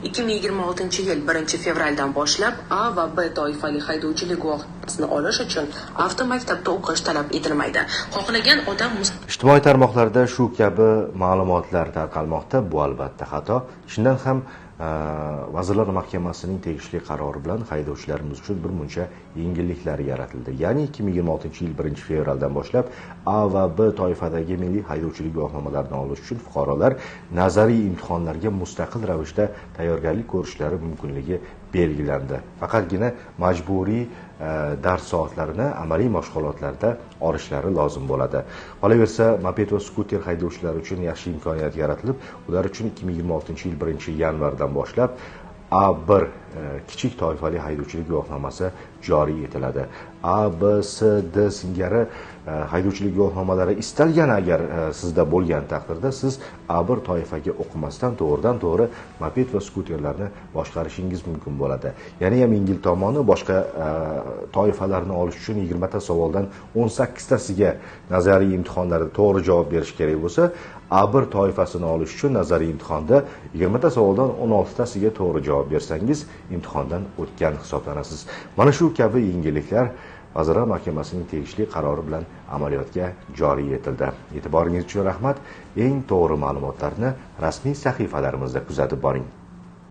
2026-yil 1-fevraldan boshlab A va B toifali haydovchilik guvohnomasini olish uchun avtomaktabda o'qish talab etilmaydi. Xohlagan odam ijtimoiy tarmoqlarda shu kabi ma'lumotlar tarqalmoqda. Bu albatta xato. Shundan ham Vazirlar Mahkamasining tegishli qarori bilan haydovchilarimiz uchun bir muncha yengilliklar yaratildi. Ya'ni 2026-yil 1-fevraldan boshlab A va B toifadagi milliy haydovchilik guvohnomalarini olish uchun fuqarolar nazariy imtihonlarga mustaqil ravishda tayyorgarlik ko'rishlari mumkinligi belgilandi. Faqatgina majburiy dars soatlarini amaliy mashg'ulotlarda olishlari lozim bo'ladi. Qolaversa, moped va skuter haydovchilari uchun yaxshi imkoniyat yaratilib, ular uchun 2026-yil 1-yanvardan boshlab A1 kichik toifali haydovchilik guvohnomasi joriy etiladi. A, B, C, D singari haydovchilik guvohnomalari istalgan agar sizda bo'lgan taqdirda siz A1 toifaga o'qimasdan to'g'ridan-to'g'ri moped va skuterlarni boshqarishingiz mumkin bo'ladi. Ya'ni ham yengil tomoni boshqa toifalarni olish uchun 20 ta savoldan 18 tasiga nazariy imtihonlarda to'g'ri javob berish kerak bo'lsa, A1 toifasini olish uchun nazariy imtihonda 20 ta savoldan 16 tasiga to'g'ri javob bersangiz imtihondan o'tgan hisoblanasiz. Mana shu kabi yengilliklar Vazirlar Mahkamasining tegishli qarori bilan amaliyotga joriy etildi. E'tiboringiz uchun rahmat. Eng to'g'ri ma'lumotlarni rasmiy sahifalarimizda kuzatib boring.